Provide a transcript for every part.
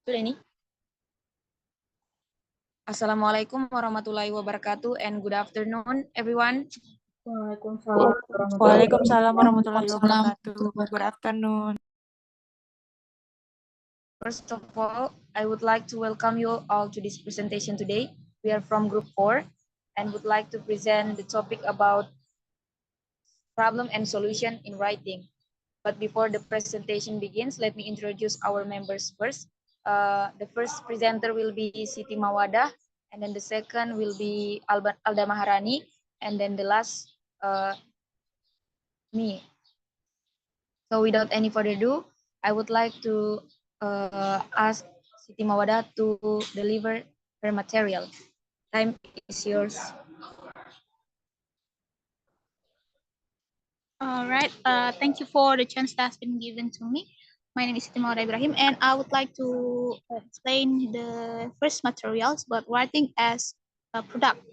Sudah ini. Assalamualaikum warahmatullahi wabarakatuh and good afternoon everyone. Waalaikumsalam warahmatullahi wabarakatuh. Good afternoon. First of all, I would like to welcome you all to this presentation today. We are from Group 4 and would like to present the topic about problem and solution in writing. But before the presentation begins, let me introduce our members first. The first presenter will be Siti Mawada, and then the second will be Alda Maharani, and then the last me. So without any further ado, I would like to ask Siti Mawada to deliver her material. Time is yours. All right. Thank you for the chance that's been given to me. My name is Siti Mawada Ibrahim, and I would like to explain the first materials about writing as a product.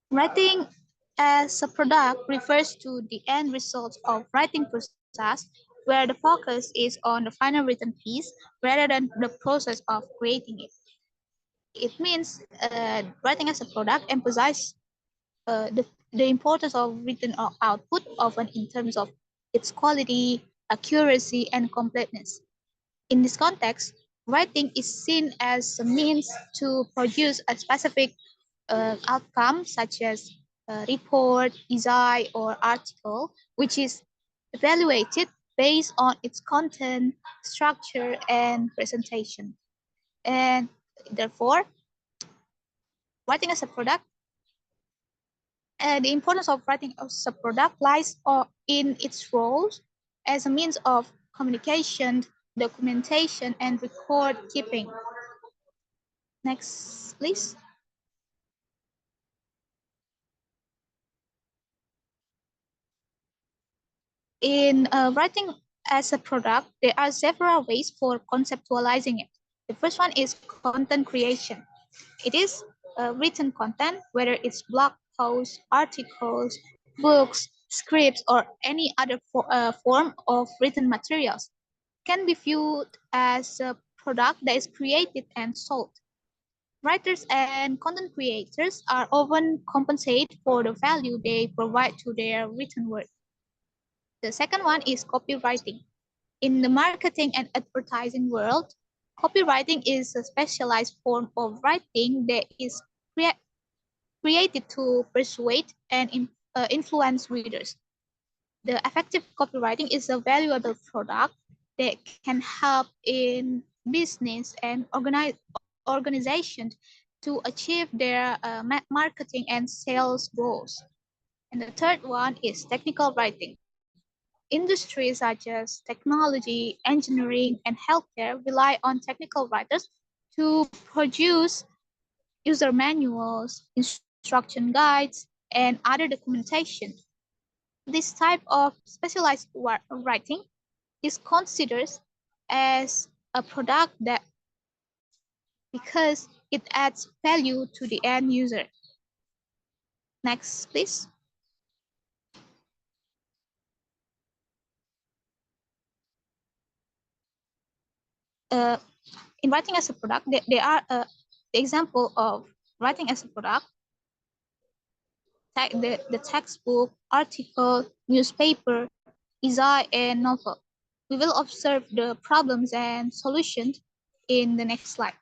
Writing as a product refers to the end result of writing process, where the focus is on the final written piece rather than the process of creating it. It means writing as a product emphasizes the importance of written output, often in terms of its quality, accuracy, and completeness. In this context, writing is seen as a means to produce a specific outcome, such as a report, essay, or article, which is evaluated based on its content, structure, and presentation. And therefore, writing as a product the importance of writing as a product lies in its role as a means of communication, documentation, and record keeping. Next, please. In writing as a product, there are several ways for conceptualizing it. The first one is content creation. It is written content, whether it's blog posts, articles, books, scripts, or any other form of written materials, can be viewed as a product that is created and sold. Writers and content creators are often compensated for the value they provide to their written work. The second one is copywriting. In the marketing and advertising world, copywriting is a specialized form of writing that is created to persuade and influence readers. The effective copywriting is a valuable product that can help in business and organizations to achieve their marketing and sales goals. And the third one is technical writing. Industries such as technology, engineering, and healthcare rely on technical writers to produce user manuals, instruction guides, and other documentation. This type of specialized writing is considered as a product that because it adds value to the end user. Next, please. In writing as a product, there are the example of writing as a product, the textbook, article, newspaper, essay, and novel. We will observe the problems and solutions in the next slide.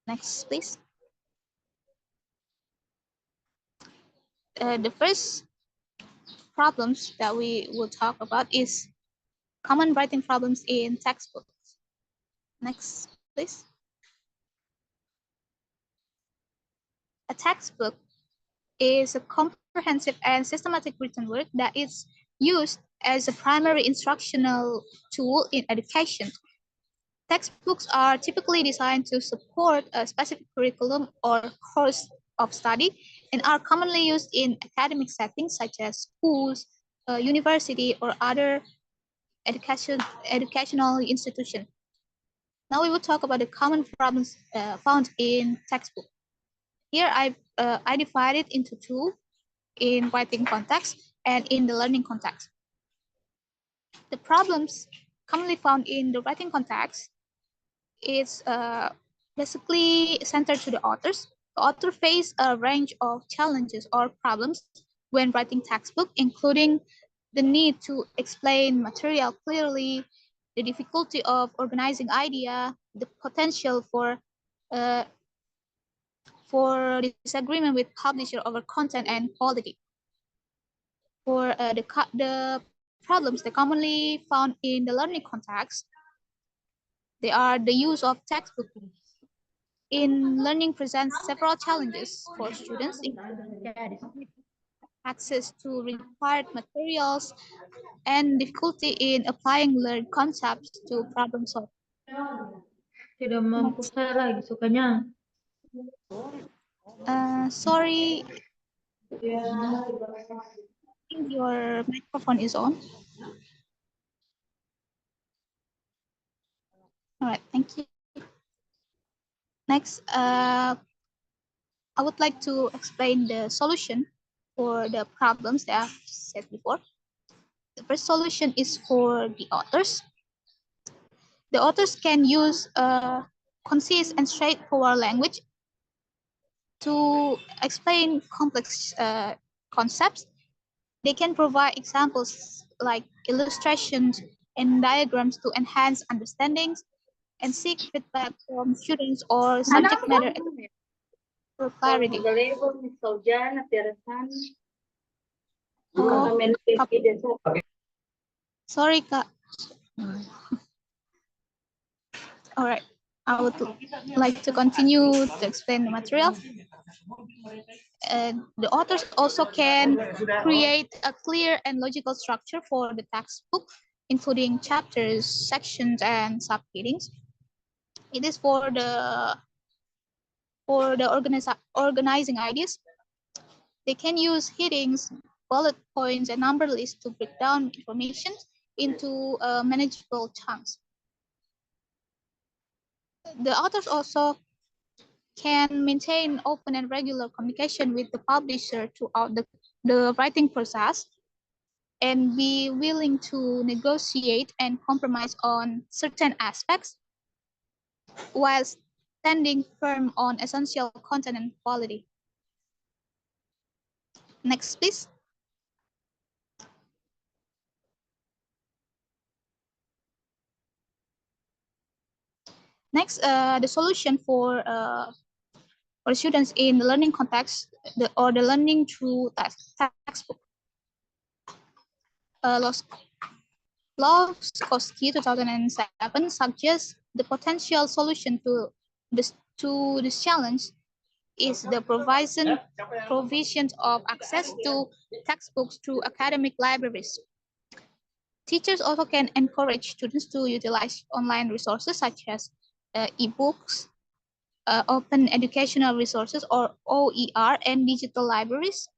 Next, please. The first problems that we will talk about is common writing problems in textbooks. Next, please. A textbook is a comprehensive and systematic written work that is used as a primary instructional tool in education. Textbooks are typically designed to support a specific curriculum or course of study and are commonly used in academic settings such as schools, university, or other educational institutions. Now we will talk about the common problems found in textbook. Here I divide it into two, in writing context and in the learning context. The problems commonly found in the writing context is basically centered to the authors. The author face a range of challenges or problems when writing textbook, including the need to explain material clearly, the difficulty of organizing idea, the potential uh, for disagreement with publisher over content and quality. For the problems that commonly found in the learning context, they are the use of textbook in learning presents several challenges for students, including access to required materials and difficulty in applying learned concepts to problem solving. Tidak mampu saya lagi sukanya. Sorry, I think your microphone is on. All right, thank you. Next, I would like to explain the solution for the problems that I've said before. The first solution is for the authors. The authors can use a concise and straightforward language to explain complex concepts. They can provide examples like illustrations and diagrams to enhance understandings and seek feedback from students or subject matter experts for clarity. Oh, sorry, Kak. All right, I would like to continue to explain the material. The authors also can create a clear and logical structure for the textbook, including chapters, sections, and subheadings. It is for the organizing ideas. They can use headings, bullet points, and number lists to break down information into manageable chunks. The authors also can maintain open and regular communication with the publisher throughout the writing process and be willing to negotiate and compromise on certain aspects while standing firm on essential content and quality. Next, please. Next, the solution for students in the learning context or the learning through textbook. Lowskoski 2007 suggests the potential solution to this challenge is the provision of access to textbooks through academic libraries. Teachers also can encourage students to utilize online resources such as e-books, open educational resources or OER, and digital libraries.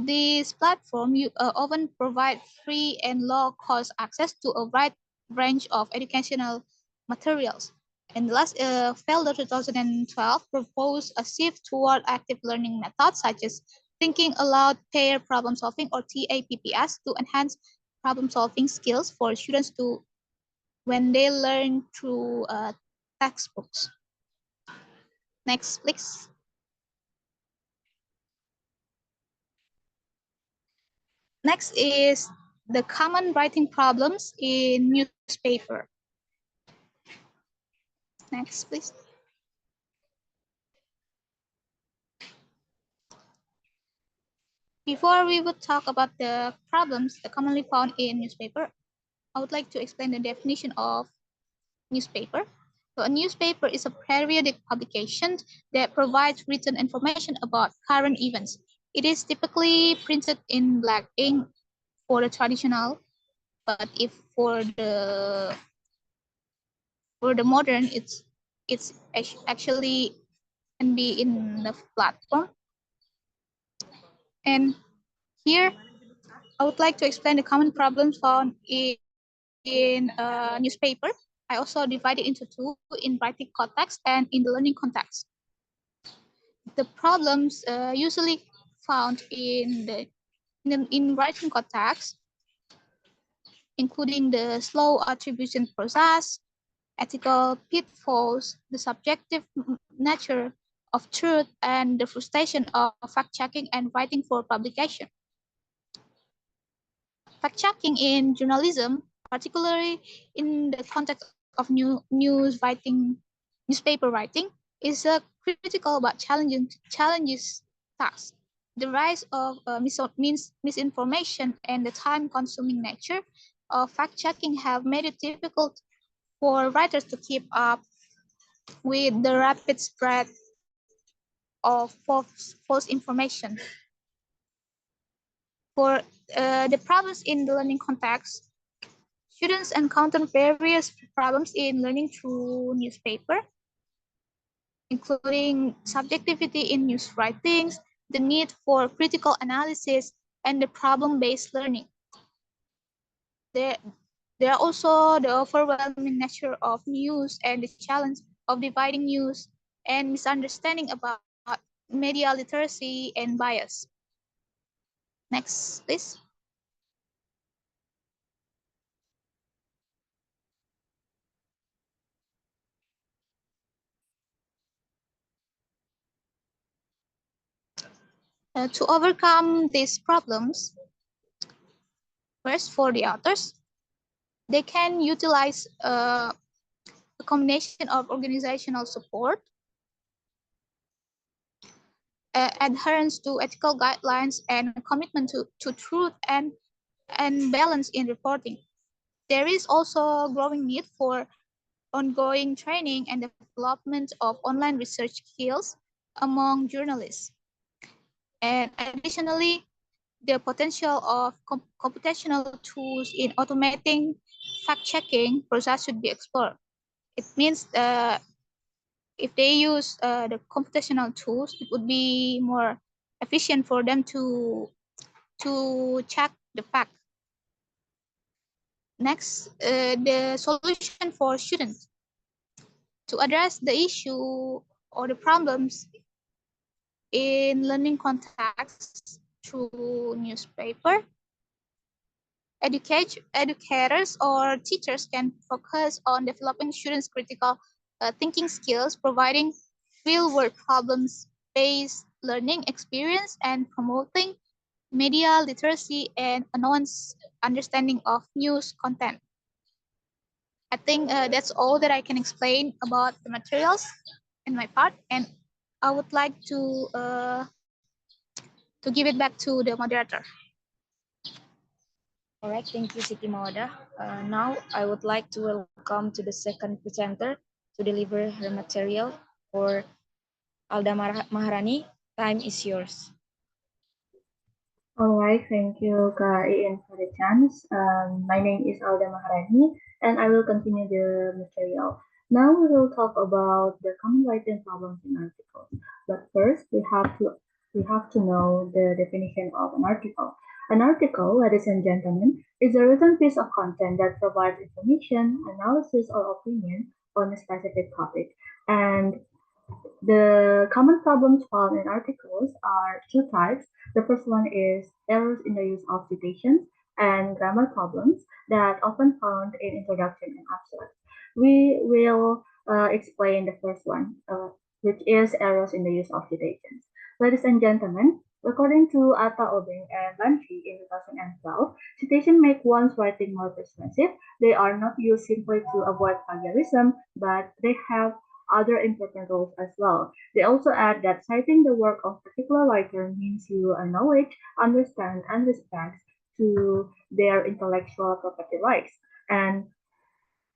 These platforms often provide free and low-cost access to a wide range of educational materials. And the last Felder 2012 proposed a shift toward active learning methods such as thinking aloud pair problem solving or TAPPS to enhance problem solving skills for students to when they learn through textbooks. Next, please. Next is the common writing problems in newspaper. Next, please. Before we would talk about the problems that commonly found in newspaper, I would like to explain the definition of newspaper. So a newspaper is a periodic publication that provides written information about current events. It is typically printed in black ink for the traditional, but if for the modern, it's actually can be in the platform. And here, I would like to explain the common problems found in a newspaper. I also divide it into two, in writing context and in the learning context. The problems usually found in writing context including the slow attribution process, ethical pitfalls, the subjective nature of truth, and the frustration of fact-checking and writing for publication. Fact-checking in journalism, particularly in the context of newspaper writing, is a critical but challenging task. The rise of misinformation and the time-consuming nature of fact-checking have made it difficult for writers to keep up with the rapid spread of false information. For the problems in the learning context, students encounter various problems in learning through newspaper, including subjectivity in news writings, the need for critical analysis, and the problem-based learning. There are also the overwhelming nature of news and the challenge of dividing news and misunderstanding about media literacy and bias. Next, please. To overcome these problems, first, for the authors, they can utilize a combination of organizational support, adherence to ethical guidelines, and commitment to truth and balance in reporting. There is also a growing need for ongoing training and development of online research skills among journalists. And additionally, the potential of computational tools in automating fact-checking process should be explored. It means if they use the computational tools, it would be more efficient for them to check the fact. Next, the solution for students. To address the issue or the problems in learning context through newspaper, educators or teachers can focus on developing students' critical thinking skills, providing real-world problems-based learning experience, and promoting media literacy and a nuanced understanding of news content. I think that's all that I can explain about the materials in my part, and I would like to give it back to the moderator. All right, thank you, Siti Mawada. Now I would like to welcome to the second presenter to deliver her material for Alda Maharani. Time is yours. All right, thank you, Kak Iin, for the chance. My name is Alda Maharani, and I will continue the material. Now we will talk about the common writing problems in articles. But first, we have to know the definition of an article. An article, ladies and gentlemen, is a written piece of content that provides information, analysis, or opinion on a specific topic. And the common problems found in articles are two types. The first one is errors in the use of citations and grammar problems that often found in introduction and abstract. We will explain the first one, which is errors in the use of citations. Ladies and gentlemen, according to Atta Obeng and Banfi in 2012, citation make one's writing more persuasive. They are not used simply to avoid plagiarism, but they have other important roles as well. They also add that citing the work of a particular writer means you acknowledge, understand, and respect to their intellectual property rights. And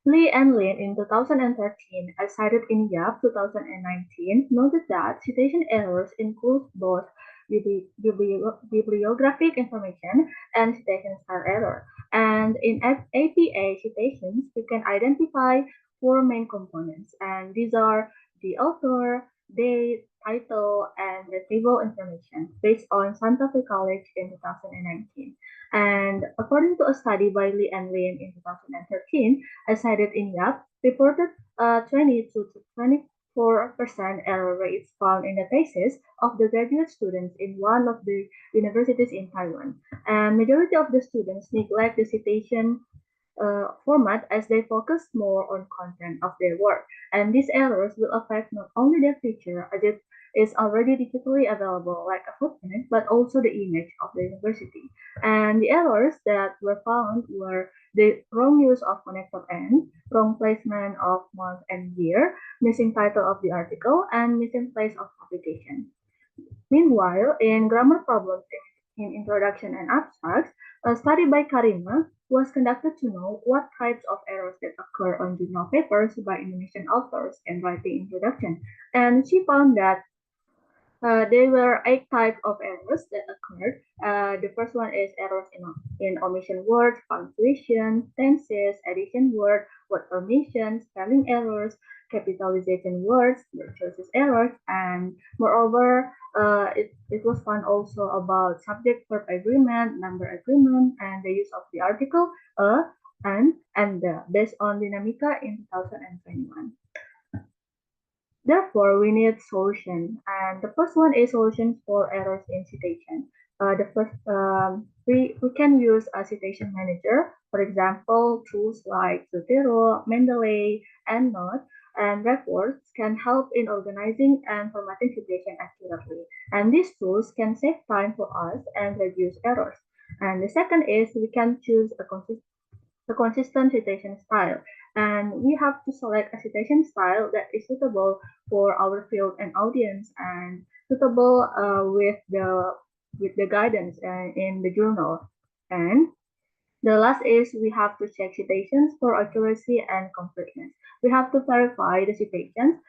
Lee and Lin in 2013, as cited in YAP 2019, noted that citation errors include both bibliographic information and citation style error. And in APA citations, we can identify four main components, and these are the author, date, title, and retrieval information based on Santa Fe College in 2019. And according to a study by Lee and Lin in 2013, as cited in YAP, reported 20 to 24% error rates found in the thesis of the graduate students in one of the universities in Taiwan. And majority of the students neglect the citation format as they focus more on content of their work. And these errors will affect not only their feature as it is already digitally available like a footprint, but also the image of the university. And the errors that were found were the wrong use of connector end, wrong placement of month and year, missing title of the article, and missing place of publication. Meanwhile, in grammar problems in introduction and abstracts, a study by Karima was conducted to know what types of errors that occur on journal papers by Indonesian authors in writing introduction. And she found that there were 8 types of errors that occurred. The first one is errors in omission words, punctuation, tenses, addition word omission, spelling errors, capitalization words, word choices errors, and moreover, it was found also about subject-verb agreement, number agreement, and the use of the article a, and the, based on Dynamica in 2021. Therefore, we need solution. And the first one is solutions for errors in citation. The first, we can use a citation manager. For example, tools like Zotero, Mendeley, EndNote, and reports can help in organizing and formatting citation accurately. And these tools can save time for us and reduce errors. And the second is we can choose a consistent citation style. And we have to select a citation style that is suitable for our field and audience and suitable with the guidance in the journal. And the last is we have to check citations for accuracy and completeness. We have to verify the citations.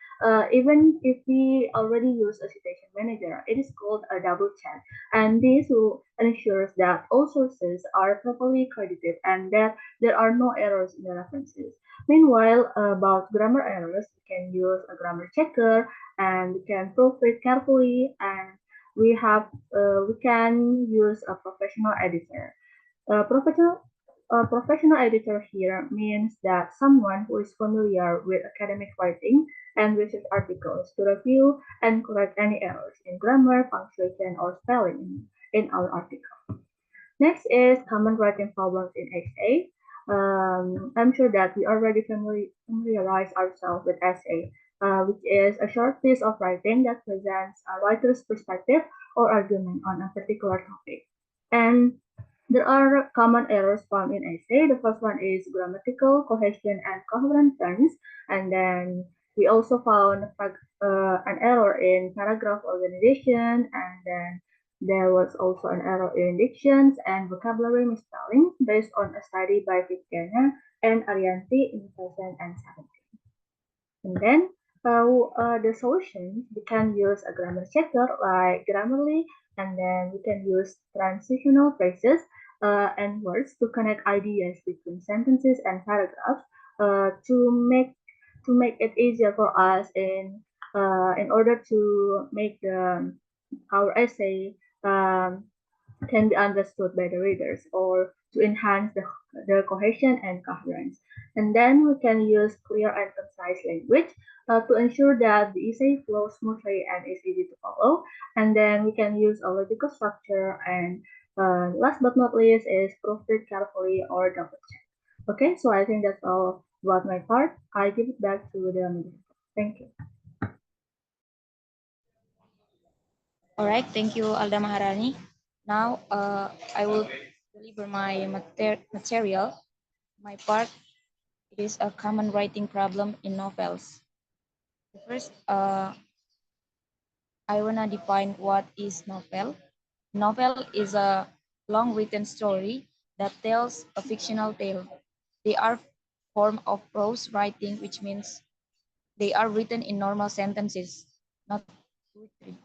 Even if we already use a citation manager, it is called a double check. And this will ensure that all sources are properly credited and that there are no errors in the references. Meanwhile, about grammar errors, we can use a grammar checker and we can proofread carefully, and we can use a professional editor. A professional editor here means that someone who is familiar with academic writing and research articles to review and correct any errors in grammar, punctuation, or spelling in our article. Next is common writing problems in essay. I'm sure that we already familiarize ourselves with essay, which is a short piece of writing that presents a writer's perspective or argument on a particular topic. And there are common errors found in essay. The first one is grammatical, cohesion, and coherent terms. And then we also found an error in paragraph organization. And then there was also an error in dictions and vocabulary misspelling based on a study by Viviana and Arianti in 2017. And then the solutions, we can use a grammar checker like Grammarly, and then we can use transitional phrases and words to connect ideas between sentences and paragraphs to make it easier for us in order to make our essay can be understood by the readers or to enhance the cohesion and coherence. And then we can use clear and concise language to ensure that the essay flows smoothly and is easy to follow. And then we can use a logical structure. And last but not least is proofread carefully or double check. Okay, so I think that's all about my part. I give it back to the moderator. Thank you. All right, thank you, Alda Maharani. Now I will deliver my material. My part, it is a common writing problem in novels. First, I want to define what is novel. Novel is a long written story that tells a fictional tale. They are form of prose writing, which means they are written in normal sentences, not poetry.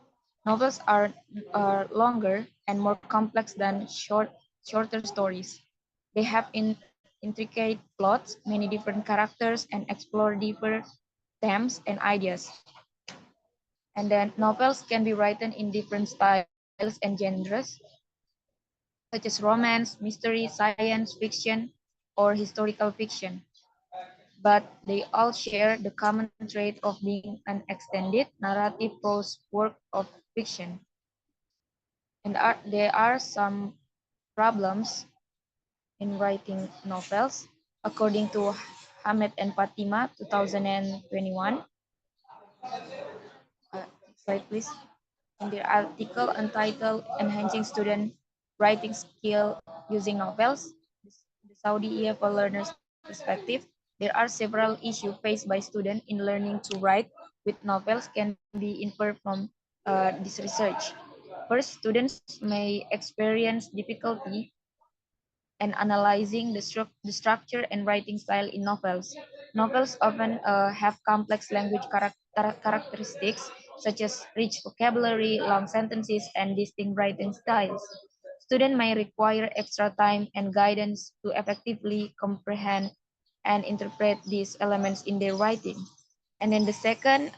Novels are longer and more complex than shorter stories. They have intricate plots, many different characters, and explore deeper themes and ideas. And then novels can be written in different styles and genres, such as romance, mystery, science fiction, or historical fiction. But they all share the common trait of being an extended narrative prose work of fiction. And there are some problems in writing novels. according to Hamed and Fatima, 2021. Next slide, please. In their article entitled Enhancing Student Writing Skill Using Novels, the Saudi EFL Learners Perspective, there are several issues faced by students in learning to write with novels can be inferred from this research. First, students may experience difficulty and analyzing the structure and writing style in novels. Novels often have complex language characteristics such as rich vocabulary, long sentences, and distinct writing styles. Students may require extra time and guidance to effectively comprehend and interpret these elements in their writing. And then the second,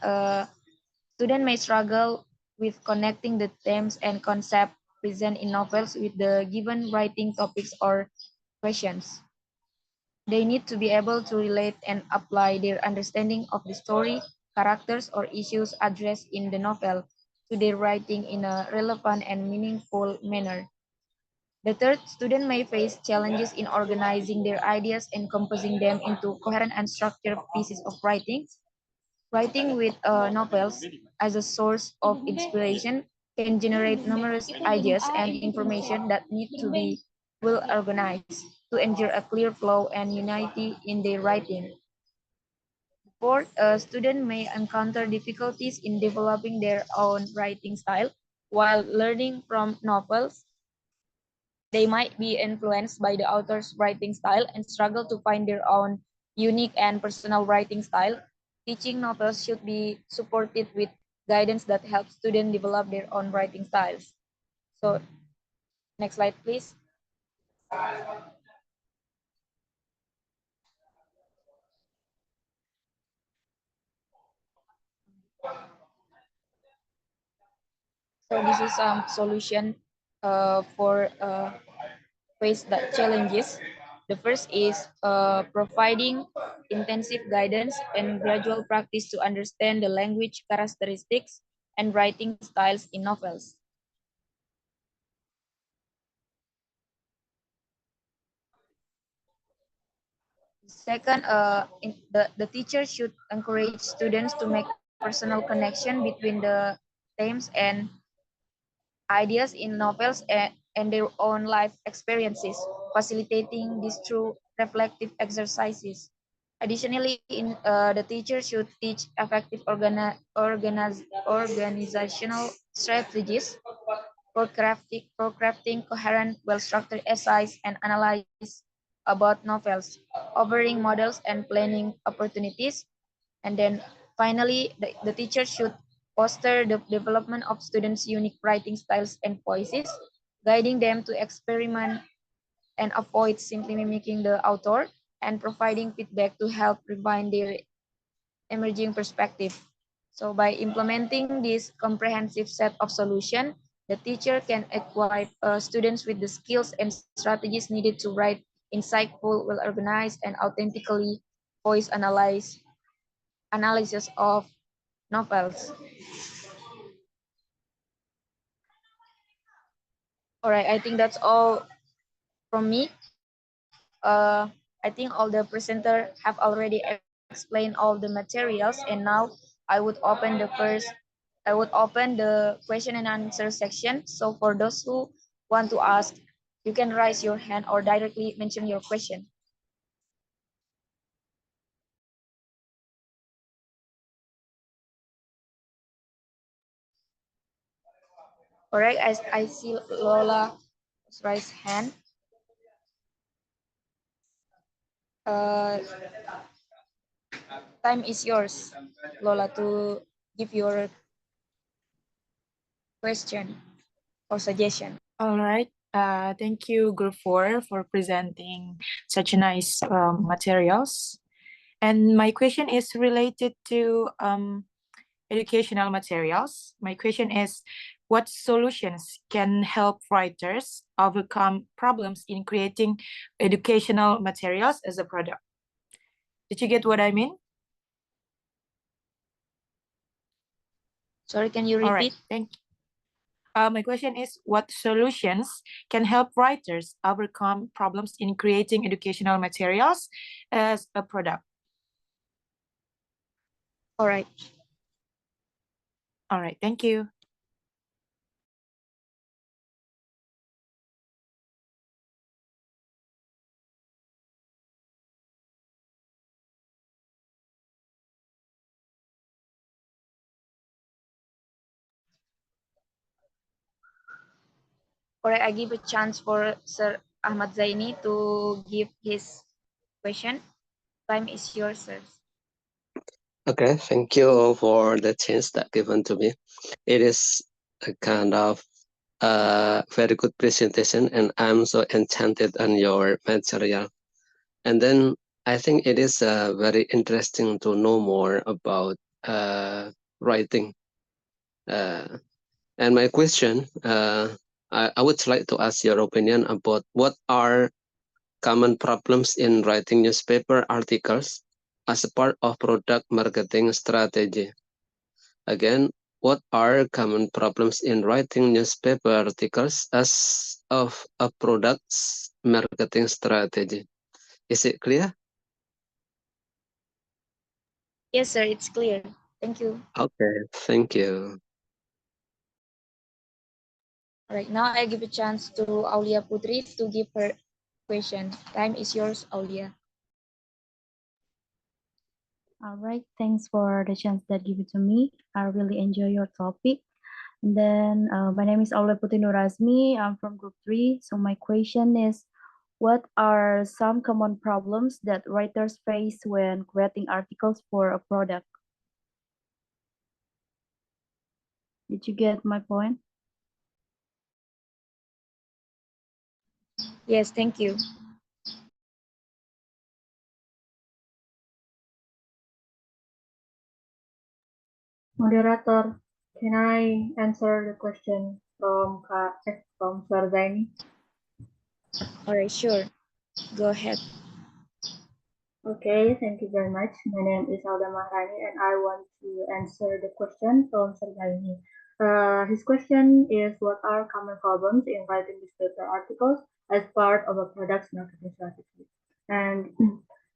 student may struggle with connecting the themes and concepts present in novels with the given writing topics or questions. They need to be able to relate and apply their understanding of the story, characters, or issues addressed in the novel to their writing in a relevant and meaningful manner. The third, student may face challenges in organizing their ideas and composing them into coherent and structured pieces of writing. Writing with novels as a source of inspiration can generate numerous ideas and information that need to be well organized to ensure a clear flow and unity in their writing. Fourth, a student may encounter difficulties in developing their own writing style. While learning from novels, they might be influenced by the author's writing style and struggle to find their own unique and personal writing style. Teaching novels should be supported with guidance that helps students develop their own writing styles. So, next slide, please. So, this is some solution for face that challenges. The first is providing intensive guidance and gradual practice to understand the language characteristics and writing styles in novels. Second, the teacher should encourage students to make personal connection between the themes and ideas in novels and their own life experiences, facilitating this through reflective exercises. Additionally, the teacher should teach effective organizational strategies for crafting coherent, well-structured essays and analysis about novels, offering models and planning opportunities. And then finally, the teacher should foster the development of students' unique writing styles and voices, guiding them to experiment and avoid simply mimicking the author, and providing feedback to help refine their emerging perspective. So by implementing this comprehensive set of solutions, the teacher can equip students with the skills and strategies needed to write insightful, well-organized, and authentically voice analysis of novels. All right, I think that's all from me. I think all the presenter have already explained all the materials, and now I would open the question and answer section. So for those who want to ask, you can raise your hand or directly mention your question. All right, I see Lola raise hand. Uh, time is yours, Lola, to give your question or suggestion. All right. Thank you, Group 4, for presenting such nice materials. And my question is related to educational materials. My question is, what solutions can help writers overcome problems in creating educational materials as a product? Did you get what I mean? Sorry, can you repeat? All right, thank you. My question is, what solutions can help writers overcome problems in creating educational materials as a product? All right. All right, thank you. All right, I give a chance for Sir Ahmad Zaini to give his question. Time is yours, sir. Okay, thank you for the chance that given to me. It is a kind of very good presentation, and I'm so enchanted on your material. And then I think it is very interesting to know more about writing. And my question, I would like to ask your opinion about what are common problems in writing newspaper articles as a part of product marketing strategy. Again, what are common problems in writing newspaper articles as of a product's marketing strategy? Is it clear? Yes, sir, it's clear. Thank you. Okay, thank you. All right, now I give a chance to Aulia Putri to give her question. Time is yours, Aulia. All right, thanks for the chance that given to me. I really enjoy your topic. And then my name is Aulia Putri Nurazmi. I'm from Group 3. So my question is, what are some common problems that writers face when creating articles for a product? Did you get my point? Yes, thank you. Moderator, can I answer the question from Sir Zaini? All right, sure. Go ahead. Okay, thank you very much. My name is Alda Mahrani, and I want to answer the question from Sir Zaini. His question is, what are common problems in writing newspaper articles as part of a product's marketing strategy? And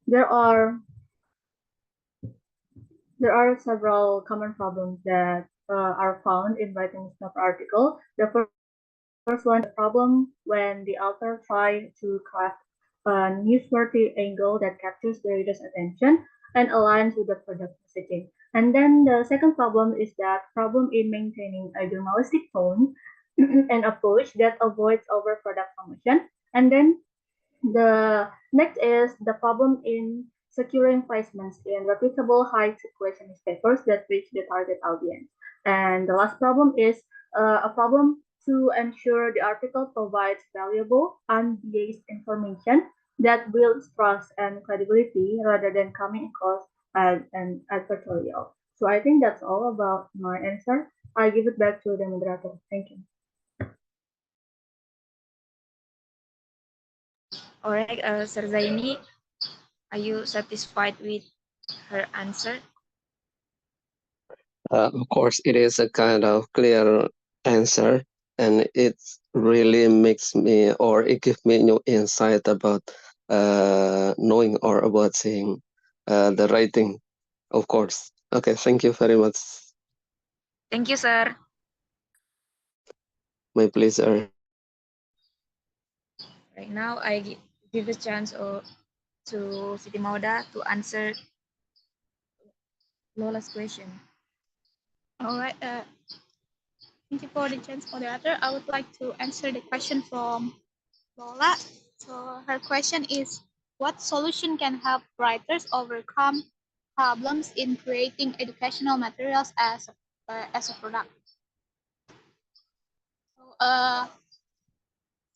there are several common problems that are found in writing newspaper article. The first one, the problem when the author tries to craft a newsworthy angle that captures the reader's attention and aligns with the product messaging. And then the second problem is that problem in maintaining a journalistic tone and approach that avoids over product promotion. And then the next is the problem in securing placements in reputable high circulation newspapers that reach the target audience. And the last problem is a problem to ensure the article provides valuable, unbiased information that builds trust and credibility rather than coming across as an advertorial. So I think that's all about my answer. I give it back to the moderator. Thank you. All right, Sir Zaini, are you satisfied with her answer? Of course, it is a kind of clear answer, and it really makes me, or it gives me new insight about knowing or about seeing the writing, of course. Okay, thank you very much. Thank you, sir. My pleasure. Right now, I give a chance to Siti Mauda to answer Lola's question. All right. Thank you for the chance, moderator. I would like to answer the question from Lola. So her question is, what solution can help writers overcome problems in creating educational materials as a product? So,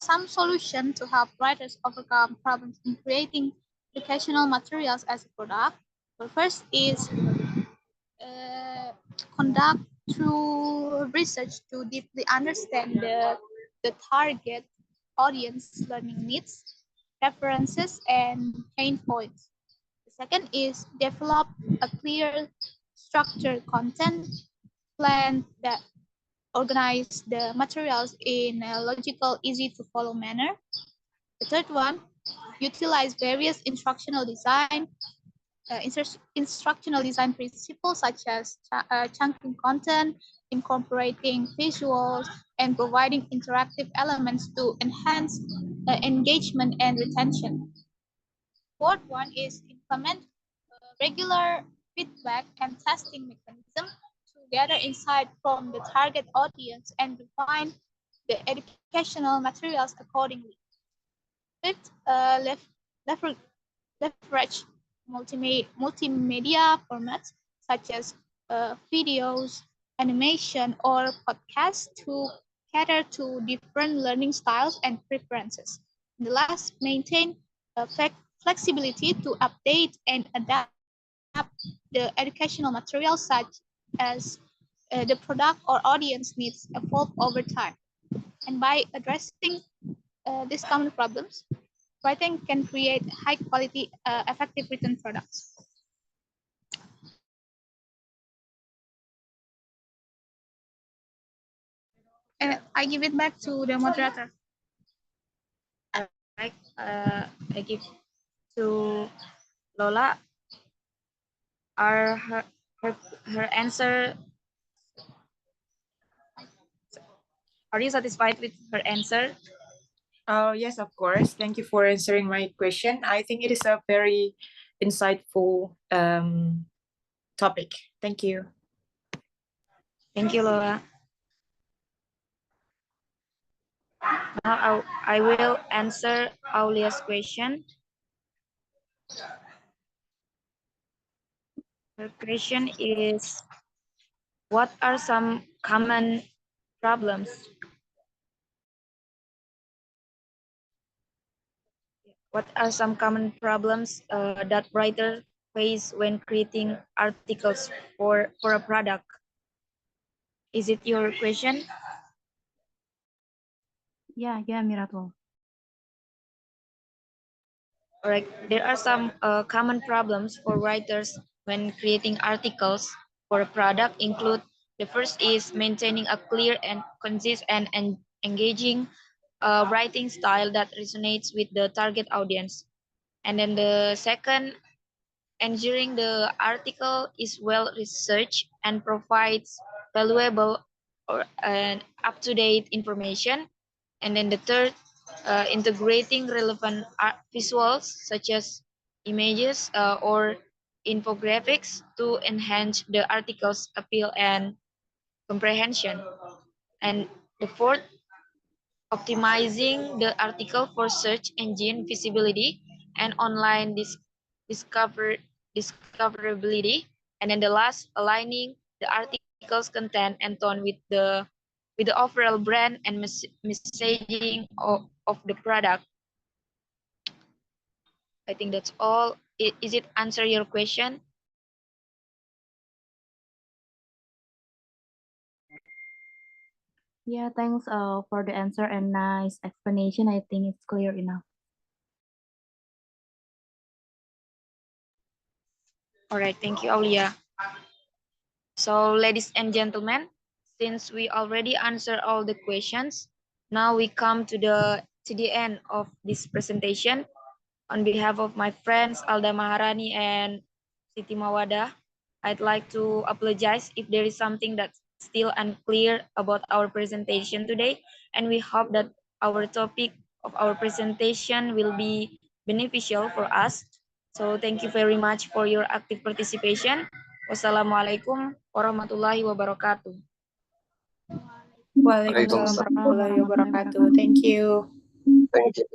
some solution to help writers overcome problems in creating educational materials as a product. So first is conduct through research to deeply understand the target audience learning needs, preferences, and pain points. The second is develop a clear structured content plan that organize the materials in a logical, easy to follow manner. The third one, utilize various instructional design principles such as chunking content, incorporating visuals, and providing interactive elements to enhance engagement and retention. Fourth one is implement regular feedback and testing mechanism to gather insight from the target audience and refine the educational materials accordingly. Fifth, leverage multimedia formats such as videos, animation, or podcasts to cater to different learning styles and preferences. And the last, maintain flexibility to update and adapt the educational materials such as the product or audience needs evolve over time. And by addressing these common problems, writing can create high quality, effective written products. And I give it back to the moderator. I give to Lola. Are her answer? Are you satisfied with her answer? Oh, yes, of course. Thank you for answering my question. I think it is a very insightful topic. Thank you. Thank you, Lola. Now I will answer Aulia's question. Her question is, what are some common problems? What are some common problems that writers face when creating articles for a product? Is it your question? Yeah, Miratul. All right. There are some common problems for writers when creating articles for a product. Include the first is maintaining a clear and concise and engaging writing style that resonates with the target audience. And then the second, ensuring the article is well researched and provides valuable or up-to-date information. And then the third, integrating relevant visuals such as images or infographics to enhance the article's appeal and comprehension. And the fourth, optimizing the article for search engine visibility and online discoverability. And then the last, aligning the article's content and tone with the overall brand and messaging of the product. I think that's all. Is it answer your question? Yeah, thanks for the answer and nice explanation. I think it's clear enough. All right, thank you, Aulia. So, ladies and gentlemen, since we already answered all the questions, now we come to the end of this presentation. On behalf of my friends Alda Maharani and Siti Mawada, I'd like to apologize if there is something that's still unclear about our presentation today, and we hope that our topic of our presentation will be beneficial for us. So thank you very much for your active participation. Wassalamualaikum warahmatullahi wabarakatuh. Waalaikumsalam warahmatullahi wabarakatuh. Thank you. Thank you.